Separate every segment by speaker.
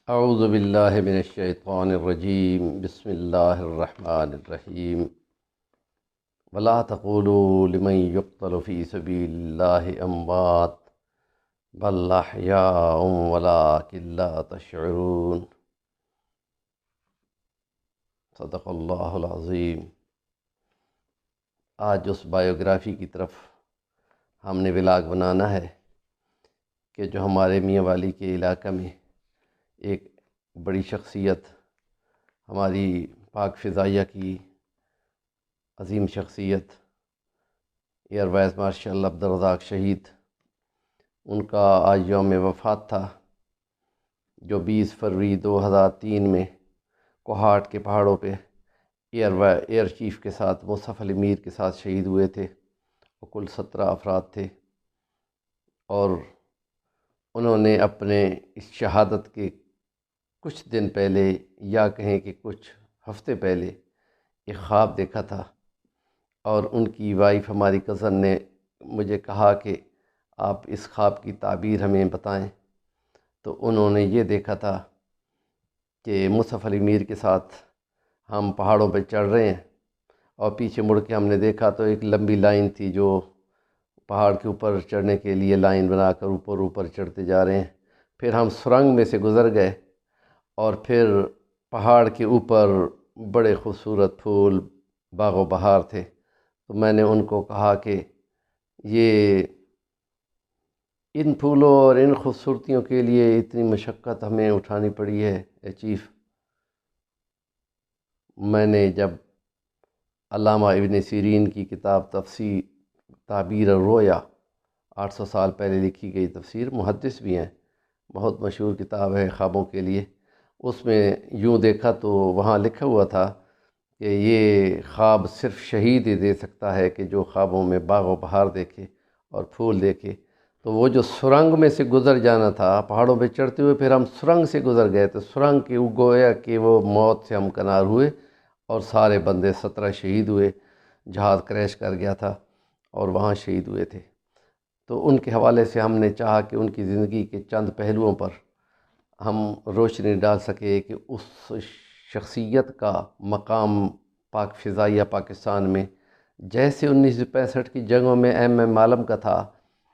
Speaker 1: اعوذ باللہ من الشیطان الرجیم بسم اللہ الرحمن الرحیم ولا تقولوا لمن يقتل في سبيل الله اموات بل احیاء ولكن لا تشعرون صدق اللہ العظیم۔ آج اس بایوگرافی کی طرف ہم نے ولاگ بنانا ہے کہ جو ہمارے میاں والی کے علاقہ میں ایک بڑی شخصیت، ہماری پاک فضائیہ کی عظیم شخصیت ایئر وائس مارشل عبدالرزاق شہید، ان کا آج یوم وفات تھا، جو 20 فروری 2003 میں کوہاٹ کے پہاڑوں پہ ایئر چیف کے ساتھ مصطفی علی میر کے ساتھ شہید ہوئے تھے۔ وہ کل 17 افراد تھے، اور انہوں نے اپنے اس شہادت کے کچھ دن پہلے، یا کہیں کہ کچھ ہفتے پہلے، ایک خواب دیکھا تھا، اور ان کی وائف ہماری کزن نے مجھے کہا کہ آپ اس خواب کی تعبیر ہمیں بتائیں۔ تو انہوں نے یہ دیکھا تھا کہ مصطفی علی میر کے ساتھ ہم پہاڑوں پہ چڑھ رہے ہیں، اور پیچھے مڑ کے ہم نے دیکھا تو ایک لمبی لائن تھی جو پہاڑ کے اوپر چڑھنے کے لیے لائن بنا کر اوپر چڑھتے جا رہے ہیں۔ پھر ہم سرنگ میں سے گزر گئے، اور پھر پہاڑ کے اوپر بڑے خوبصورت پھول باغ و بہار تھے۔ تو میں نے ان کو کہا کہ یہ ان پھولوں اور ان خوبصورتیوں کے لیے اتنی مشقت ہمیں اٹھانی پڑی ہے اے چیف۔ میں نے جب علامہ ابن سیرین کی کتاب تفسیر تعبیر الرؤیا، 800 سال پہلے لکھی گئی تفسیر، محدث بھی ہیں، بہت مشہور کتاب ہے خوابوں کے لیے، اس میں یوں دیکھا تو وہاں لکھا ہوا تھا کہ یہ خواب صرف شہید ہی دے سکتا ہے کہ جو خوابوں میں باغ و بہار دیکھے اور پھول دیکھے۔ تو وہ جو سرنگ میں سے گزر جانا تھا، پہاڑوں پہ چڑھتے ہوئے پھر ہم سرنگ سے گزر گئے، تو سرنگ کے گویا کہ وہ موت سے ہم کنار ہوئے، اور سارے بندے 17 شہید ہوئے۔ جہاز کریش کر گیا تھا اور وہاں شہید ہوئے تھے۔ تو ان کے حوالے سے ہم نے چاہا کہ ان کی زندگی کے چند پہلوؤں پر ہم روشنی ڈال سکے کہ اس شخصیت کا مقام پاک فضائیہ پاکستان میں جیسے 1965 کی جنگوں میں ایم عالم کا تھا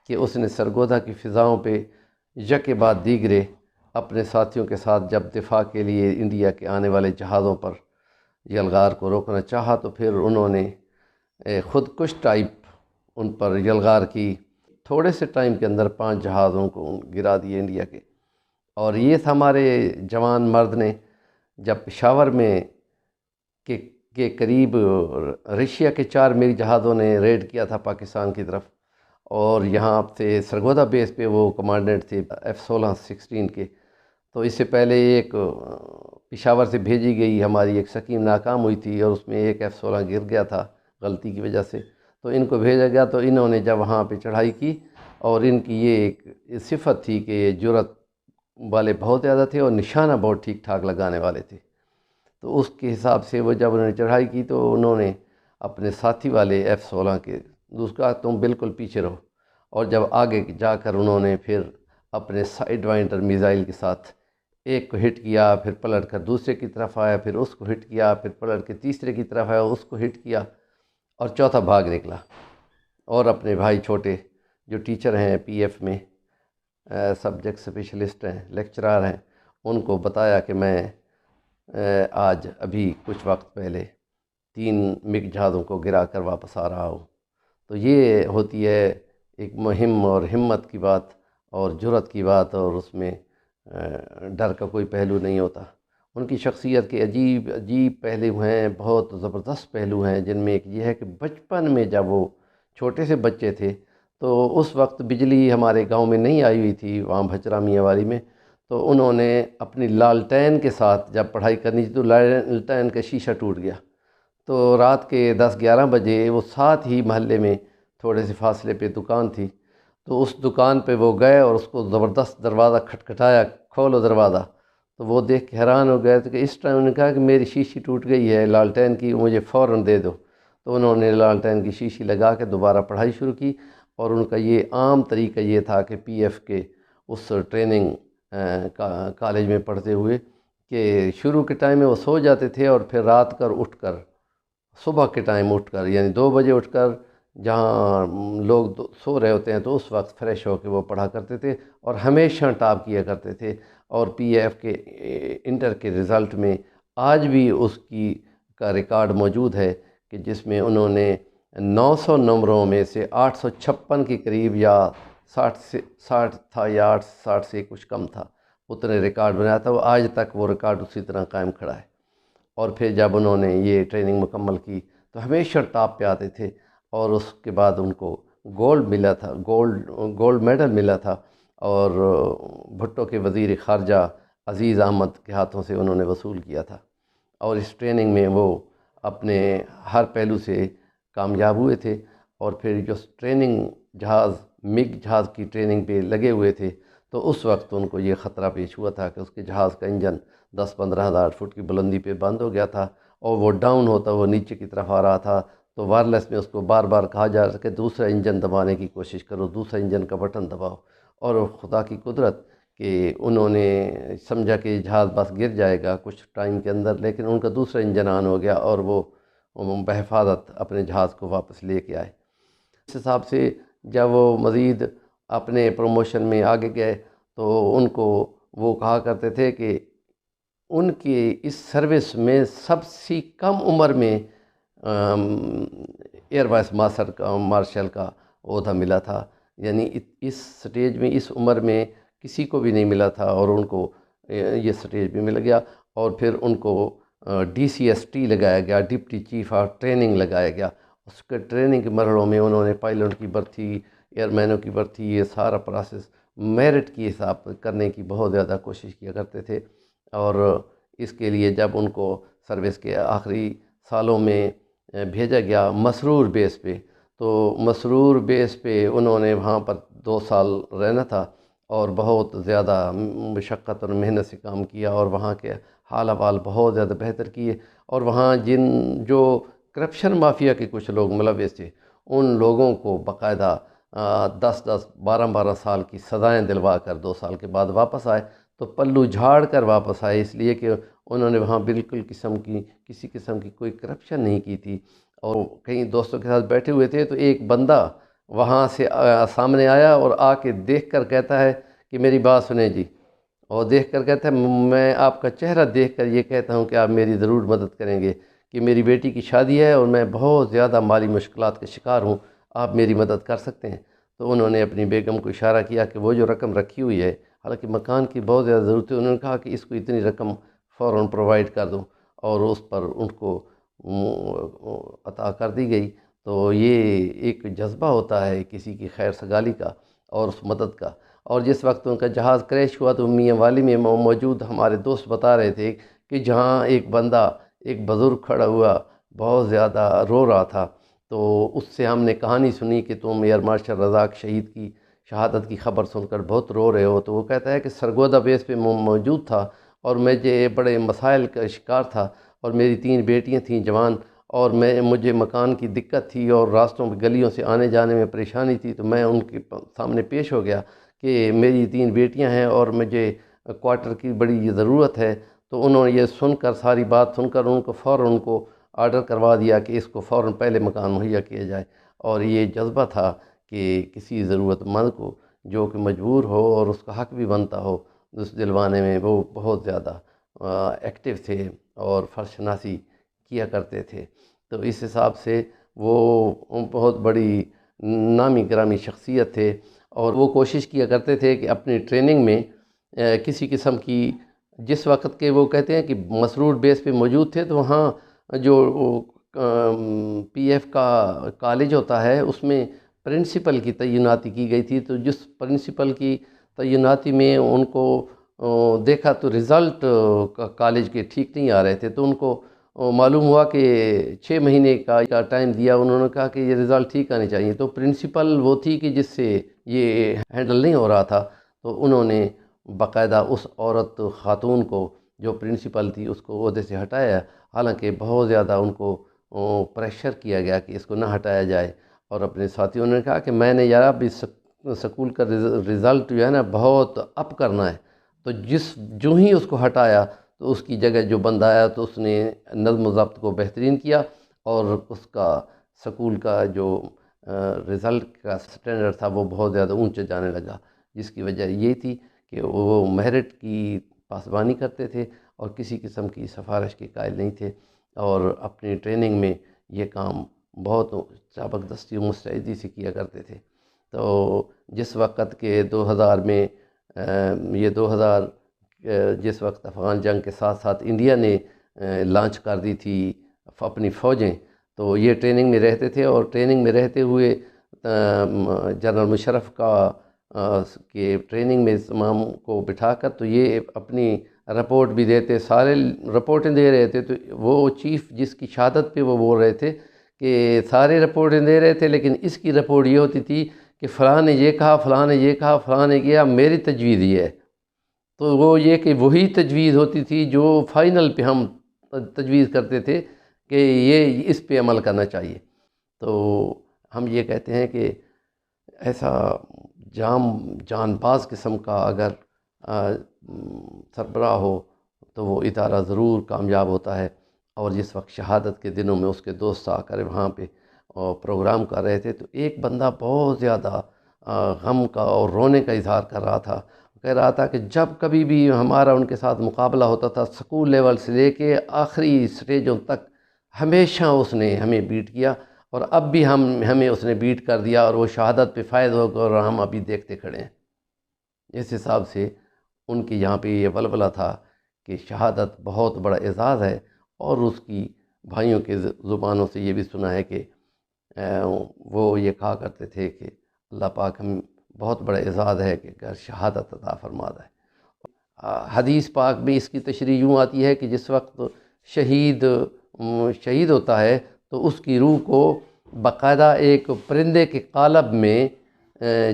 Speaker 1: کہ اس نے سرگودا کی فضاؤں پہ یکے بعد دیگرے اپنے ساتھیوں کے ساتھ جب دفاع کے لیے انڈیا کے آنے والے جہازوں پر یلغار کو روکنا چاہا، تو پھر انہوں نے خودکش ٹائپ ان پر یلغار کی۔ تھوڑے سے ٹائم کے اندر 5 جہازوں کو گرا دیے انڈیا کے۔ اور یہ تھا ہمارے جوان مرد نے جب پشاور میں کے قریب رشیا کے 4 میری جہازوں نے ریڈ کیا تھا پاکستان کی طرف، اور یہاں سے سرگودا بیس پہ وہ کمانڈنٹ تھے F-16 کے۔ تو اس سے پہلے ایک پشاور سے بھیجی گئی ہماری ایک سکیم ناکام ہوئی تھی، اور اس میں ایک F-16 گر گیا تھا غلطی کی وجہ سے، تو ان کو بھیجا گیا۔ تو انہوں نے جب وہاں پہ چڑھائی کی، اور ان کی یہ ایک صفت تھی کہ یہ جرأت والے بہت زیادہ تھے اور نشانہ بہت ٹھیک ٹھاک لگانے والے تھے۔ تو اس کے حساب سے وہ جب انہوں نے چڑھائی کی تو انہوں نے اپنے ساتھی والے F-16 کے دوسرا تم بالکل پیچھے رہو، اور جب آگے جا کر انہوں نے پھر اپنے سائیڈ وائنڈر میزائل کے ساتھ ایک کو ہٹ کیا، پھر پلٹ کر دوسرے کی طرف آیا، پھر اس کو ہٹ کیا، پھر پلٹ کے تیسرے کی طرف آیا، اس کو ہٹ کیا، اور چوتھا بھاگ نکلا، اور اپنے بھائی چھوٹے جو ٹیچر ہیں PF میں، سبجیکٹ اسپیشلسٹ ہیں، لیکچرار ہیں، ان کو بتایا کہ میں آج ابھی کچھ وقت پہلے 3 MiG جہازوں کو گرا کر واپس آ رہا ہوں۔ تو یہ ہوتی ہے ایک مہم اور ہمت کی بات اور جرأت کی بات، اور اس میں ڈر کا کوئی پہلو نہیں ہوتا۔ ان کی شخصیت کے عجیب پہلو ہیں، بہت زبردست پہلو ہیں، جن میں ایک یہ ہے کہ بچپن میں جب وہ چھوٹے سے بچے تھے تو اس وقت بجلی ہمارے گاؤں میں نہیں آئی ہوئی تھی، وہاں بھچرا میاں والی میں، تو انہوں نے اپنی لالٹین کے ساتھ جب پڑھائی کرنی تھی تو لالٹین کا شیشہ ٹوٹ گیا، تو رات کے 10-11 بجے وہ ساتھ ہی محلے میں تھوڑے سے فاصلے پہ دکان تھی، تو اس دکان پہ وہ گئے اور اس کو زبردست دروازہ کھٹکھٹایا، کھولو دروازہ، تو وہ دیکھ کے حیران ہو گئے۔ تو کہ اس ٹائم انہوں نے کہا کہ میری شیشی ٹوٹ گئی ہے لالٹین کی، مجھے فوراً دے دو۔ تو انہوں نے لالٹین کی شیشی لگا کے دوبارہ پڑھائی شروع کی، اور ان کا یہ عام طریقہ یہ تھا کہ PF کے اس ٹریننگ کالج میں پڑھتے ہوئے کہ شروع کے ٹائم میں وہ سو جاتے تھے اور پھر رات کر اٹھ کر صبح کے ٹائم اٹھ کر یعنی 2 بجے اٹھ کر جہاں لوگ سو رہے ہوتے ہیں تو اس وقت فریش ہو کے وہ پڑھا کرتے تھے اور ہمیشہ ٹاپ کیا کرتے تھے. اور پی ایف کے انٹر کے رزلٹ میں آج بھی اس کی کا ریکارڈ موجود ہے کہ جس میں انہوں نے 900 نمبروں میں سے 856 کے قریب یا 60 تھا یا 60 سے کچھ کم تھا اتنے ریکارڈ بنایا تھا. وہ آج تک وہ ریکارڈ اسی طرح قائم کھڑا ہے. اور پھر جب انہوں نے یہ ٹریننگ مکمل کی تو ہمیشہ ٹاپ پہ آتے تھے اور اس کے بعد ان کو گولڈ ملا تھا، گولڈ میڈل ملا تھا. اور بھٹو کے وزیر خارجہ عزیز احمد کے ہاتھوں سے انہوں نے وصول کیا تھا. اور اس ٹریننگ میں وہ اپنے ہر پہلو سے کامیاب ہوئے تھے. اور پھر جو ٹریننگ جہاز مگ جہاز کی ٹریننگ پہ لگے ہوئے تھے تو اس وقت ان کو یہ خطرہ پیش ہوا تھا کہ اس کے جہاز کا انجن 10-15 ہزار فٹ کی بلندی پہ بند ہو گیا تھا اور وہ ڈاؤن ہوتا وہ نیچے کی طرف آ رہا تھا. تو وائرلیس میں اس کو بار بار کہا جا سکے دوسرا انجن دبانے کی کوشش کرو، دوسرا انجن کا بٹن دباؤ. اور خدا کی قدرت کہ انہوں نے سمجھا کہ جہاز بس گر جائے گا کچھ ٹائم کے اندر، لیکن ان کا دوسرا انجن آن ہو گیا اور وہ بحفاظت اپنے جہاز کو واپس لے کے آئے. اس حساب سے جب وہ مزید اپنے پروموشن میں آگے گئے تو ان کو وہ کہا کرتے تھے کہ ان کی اس سروس میں سب سے کم عمر میں ایئر وائس مارشل کا عہدہ ملا تھا. یعنی اس سٹیج میں اس عمر میں کسی کو بھی نہیں ملا تھا اور ان کو یہ سٹیج بھی مل گیا. اور پھر ان کو DCST لگایا گیا، ڈپٹی چیف آف ٹریننگ لگایا گیا. اس کے ٹریننگ کے مرحلوں میں انہوں نے پائلٹ کی بھرتی، ایئر مینوں کی بھرتی، یہ سارا پروسیس میرٹ کی حساب کرنے کی بہت زیادہ کوشش کیا کرتے تھے. اور اس کے لیے جب ان کو سروس کے آخری سالوں میں بھیجا گیا مسرور بیس پہ تو مسرور بیس پہ انہوں نے وہاں پر 2 سال رہنا تھا اور بہت زیادہ مشقت اور محنت سے کام کیا اور وہاں کے حال احوال بہت زیادہ بہتر کیے. اور وہاں جو کرپشن مافیا کے کچھ لوگ ملوث تھے ان لوگوں کو باقاعدہ 10-10 12-12 سال کی سزائیں دلوا کر 2 سال کے بعد واپس آئے. تو پلو جھاڑ کر واپس آئے اس لیے کہ انہوں نے وہاں بالکل کسی قسم کی کوئی کرپشن نہیں کی تھی. اور کئی دوستوں کے ساتھ بیٹھے ہوئے تھے تو ایک بندہ وہاں سے سامنے آیا اور آ کے دیکھ کر کہتا ہے کہ میری بات سنیں جی. اور دیکھ کر کہتا ہے میں آپ کا چہرہ دیکھ کر یہ کہتا ہوں کہ آپ میری ضرور مدد کریں گے کہ میری بیٹی کی شادی ہے اور میں بہت زیادہ مالی مشکلات کا شکار ہوں، آپ میری مدد کر سکتے ہیں. تو انہوں نے اپنی بیگم کو اشارہ کیا کہ وہ جو رقم رکھی ہوئی ہے، حالانکہ مکان کی بہت زیادہ ضرورت ہے، انہوں نے کہا کہ اس کو اتنی رقم فوراً پرووائڈ کر دوں اور اس پر ان کو عطا کر دی گئی. تو یہ ایک جذبہ ہوتا ہے کسی کی خیر سگالی کا اور اس مدد کا. اور جس وقت ان کا جہاز کریش ہوا تو میاں والی میں موجود ہمارے دوست بتا رہے تھے کہ جہاں ایک بندہ ایک بزرگ کھڑا ہوا بہت زیادہ رو رہا تھا تو اس سے ہم نے کہانی سنی کہ تم ایئر مارشل رزاق شہید کی شہادت کی خبر سن کر بہت رو رہے ہو. تو وہ کہتا ہے کہ سرگودا بیس پہ موجود تھا اور مجھے بڑے مسائل کا شکار تھا اور میری 3 بیٹیاں تھیں جوان اور مجھے مکان کی دقت تھی اور راستوں میں گلیوں سے آنے جانے میں پریشانی تھی. تو میں ان کے سامنے پیش ہو گیا کہ میری 3 بیٹیاں ہیں اور مجھے کوارٹر کی بڑی ضرورت ہے. تو انہوں نے یہ سن کر ساری بات سن کر ان کو فوراً آرڈر کروا دیا کہ اس کو فوراً پہلے مکان مہیا کیا جائے. اور یہ جذبہ تھا کہ کسی ضرورت مند کو جو کہ مجبور ہو اور اس کا حق بھی بنتا ہو اس دلوانے میں وہ بہت زیادہ ایکٹیو تھے اور فرض شناسی کیا کرتے تھے. تو اس حساب سے وہ بہت بڑی نامی گرامی شخصیت تھے اور وہ کوشش کیا کرتے تھے کہ اپنی ٹریننگ میں کسی قسم کی جس وقت کے وہ کہتے ہیں کہ مسرور بیس پہ موجود تھے تو وہاں جو پی ایف کا کالج ہوتا ہے اس میں پرنسپل کی تعیناتی کی گئی تھی. تو جس پرنسپل کی تعیناتی میں ان کو دیکھا تو رزلٹ کالج کے ٹھیک نہیں آ رہے تھے تو ان کو معلوم ہوا کہ 6 مہینے کا ٹائم دیا. انہوں نے کہا کہ یہ رزلٹ ٹھیک آنے چاہیے. تو پرنسپل وہ تھی کہ جس سے یہ ہینڈل نہیں ہو رہا تھا تو انہوں نے باقاعدہ اس عورت خاتون کو جو پرنسپل تھی اس کو عہدے سے ہٹایا. حالانکہ بہت زیادہ ان کو پریشر کیا گیا کہ اس کو نہ ہٹایا جائے اور اپنے ساتھیوں نے کہا کہ میں نے یار اب اس سکول کا رزلٹ جو ہے نا بہت اپ کرنا ہے تو جو ہی اس کو ہٹایا تو اس کی جگہ جو بندہ آیا تو اس نے نظم و ضبط کو بہترین کیا، اور اس کا سکول کا جو رزلٹ کا سٹینڈرڈ تھا وہ بہت زیادہ اونچے جانے لگا، جس کی وجہ یہ تھی کہ وہ میرٹ کی پاسبانی کرتے تھے اور کسی قسم کی سفارش کے قائل نہیں تھے، اور اپنی ٹریننگ میں یہ کام بہت چابکدستی و مستعدی سے کیا کرتے تھے۔ تو جس وقت کے 2000 میں یہ 2000 جس وقت افغان جنگ کے ساتھ ساتھ انڈیا نے لانچ کر دی تھی اپنی فوجیں، تو یہ ٹریننگ میں رہتے تھے، اور ٹریننگ میں رہتے ہوئے جنرل مشرف کے ٹریننگ میں تمام کو بٹھا کر تو یہ اپنی رپورٹ بھی دیتے، سارے رپورٹیں دے رہے تھے۔ تو وہ چیف جس کی شہادت پہ وہ بول رہے تھے کہ سارے رپورٹیں دے رہے تھے، لیکن اس کی رپورٹ یہ ہوتی تھی کہ فلاں نے یہ کہا، فلاں نے یہ کہا، فلاں نے کیا، میری تجویز یہ ہے۔ تو وہ یہ کہ وہی تجویز ہوتی تھی جو فائنل پہ ہم تجویز کرتے تھے کہ یہ اس پہ عمل کرنا چاہیے۔ تو ہم یہ کہتے ہیں کہ ایسا جان باز قسم کا اگر سربراہ ہو تو وہ ادارہ ضرور کامیاب ہوتا ہے۔ اور جس وقت شہادت کے دنوں میں اس کے دوست آ کر وہاں پہ پروگرام کر رہے تھے تو ایک بندہ بہت زیادہ غم کا اور رونے کا اظہار کر رہا تھا، کہہ رہا تھا کہ جب کبھی بھی ہمارا ان کے ساتھ مقابلہ ہوتا تھا سکول لیول سے لے کے آخری سٹیجوں تک، ہمیشہ اس نے ہمیں بیٹ کیا، اور اب بھی ہمیں اس نے بیٹ کر دیا، اور وہ شہادت پہ فائز ہو کر ہم ابھی دیکھتے کھڑے ہیں۔ اس حساب سے ان کے یہاں پہ یہ ولولہ تھا کہ شہادت بہت بڑا اعزاز ہے، اور اس کی بھائیوں کے زبانوں سے یہ بھی سنا ہے کہ وہ یہ کہا کرتے تھے کہ اللہ پاک ہم بہت بڑا اعزاز ہے کہ اگر شہادت عطا فرماتا ہے۔ حدیث پاک میں اس کی تشریح یوں آتی ہے کہ جس وقت شہید ہوتا ہے تو اس کی روح کو باقاعدہ ایک پرندے کے قالب میں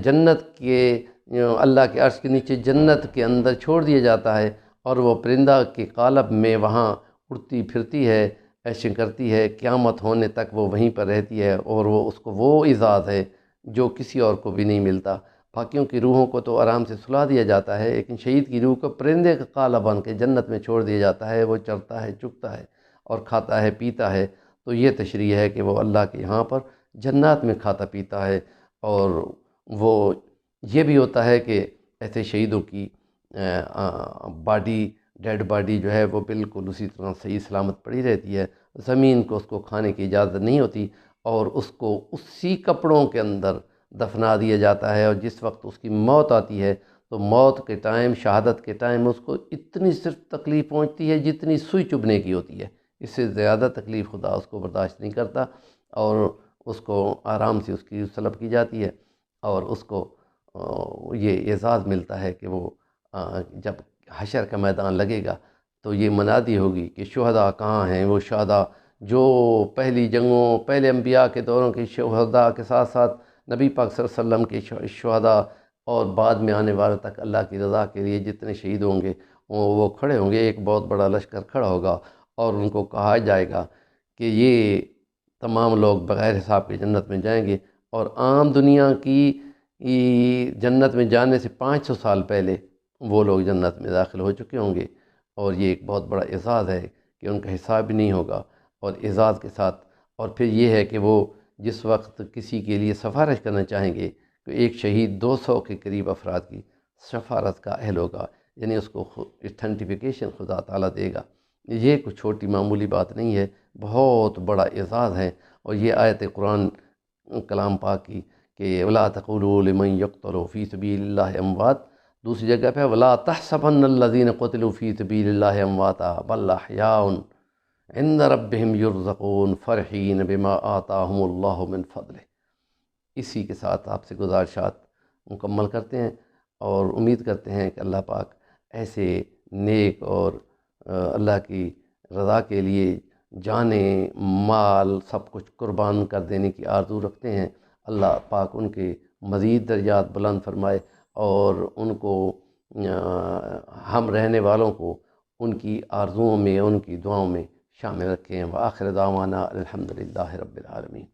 Speaker 1: جنت کے اللہ کے عرش کے نیچے جنت کے اندر چھوڑ دیا جاتا ہے، اور وہ پرندہ کے قالب میں وہاں اڑتی پھرتی ہے، عیشیں کرتی ہے، قیامت ہونے تک وہ وہیں پر رہتی ہے، اور اس کو وہ اعزاز ہے جو کسی اور کو بھی نہیں ملتا۔ باقیوں کی روحوں کو تو آرام سے سلا دیا جاتا ہے، لیکن شہید کی روح کو پرندے کا قالب بن کے جنت میں چھوڑ دیا جاتا ہے، وہ چرتا ہے، چگتا ہے اور کھاتا ہے، پیتا ہے۔ تو یہ تشریح ہے کہ وہ اللہ کے یہاں پر جنات میں کھاتا پیتا ہے، اور وہ یہ بھی ہوتا ہے کہ ایسے شہیدوں کی ڈیڈ باڈی جو ہے وہ بالکل اسی طرح صحیح سلامت پڑی رہتی ہے، زمین کو اس کو کھانے کی اجازت نہیں ہوتی، اور اس کو اسی کپڑوں کے اندر دفنا دیا جاتا ہے، اور جس وقت اس کی موت آتی ہے تو موت کے ٹائم، شہادت کے ٹائم اس کو اتنی صرف تکلیف پہنچتی ہے جتنی سوئی چبھنے کی ہوتی ہے، اس سے زیادہ تکلیف خدا اس کو برداشت نہیں کرتا، اور اس کو آرام سے اس کی سلب کی جاتی ہے، اور اس کو یہ اعزاز ملتا ہے کہ وہ جب حشر کا میدان لگے گا تو یہ منادی ہوگی کہ شہداء کہاں ہیں، وہ شہداء جو پہلی جنگوں، پہلے انبیاء کے دوروں کے شہداء کے ساتھ ساتھ نبی پاک صلی اللہ علیہ وسلم کے شہداء، اور بعد میں آنے والے تک اللہ کی رضا کے لیے جتنے شہید ہوں گے وہ کھڑے ہوں گے، ایک بہت بڑا لشکر کھڑا ہوگا، اور ان کو کہا جائے گا کہ یہ تمام لوگ بغیر حساب کے جنت میں جائیں گے، اور عام دنیا کی جنت میں جانے سے 500 سال پہلے وہ لوگ جنت میں داخل ہو چکے ہوں گے، اور یہ ایک بہت بڑا اعزاز ہے کہ ان کا حساب بھی نہیں ہوگا، اور اعزاز کے ساتھ، اور پھر یہ ہے کہ وہ جس وقت کسی کے لیے سفارش کرنا چاہیں گے تو ایک شہید 200 کے قریب افراد کی سفارت کا اہل ہوگا، یعنی اس کو اتھینٹیفیکیشن خدا تعالیٰ دے گا۔ یہ کوئی چھوٹی معمولی بات نہیں ہے، بہت بڑا اعزاز ہے، اور یہ آیت قرآن کلام پاک کی کہ وَلَا تَقُولُوا لِمَن يُقْتَلُ فِي سَبِيلِ اللَّهِ اموات، دوسری جگہ پہ وَلَا تَحْسَبَنَّ الَّذِينَ قُتِلُوا فِي سَبِيلِ اللَّهِ امواتا بل احیاء عند ربهم يرزقون فرحین بما آتاهم اللہ من فضلہ۔ اسی کے ساتھ آپ سے گزارشات مکمل کرتے ہیں، اور امید کرتے ہیں کہ اللہ پاک ایسے نیک اور اللہ کی رضا کے لیے جانیں، مال، سب کچھ قربان کر دینے کی آرزو رکھتے ہیں، اللہ پاک ان کے مزید درجات بلند فرمائے، اور ان کو ہم رہنے والوں کو ان کی آرزوؤں میں، ان کی دعاؤں میں شامل رکھیں۔ وآخر دعوانا الحمدللہ رب العالمین۔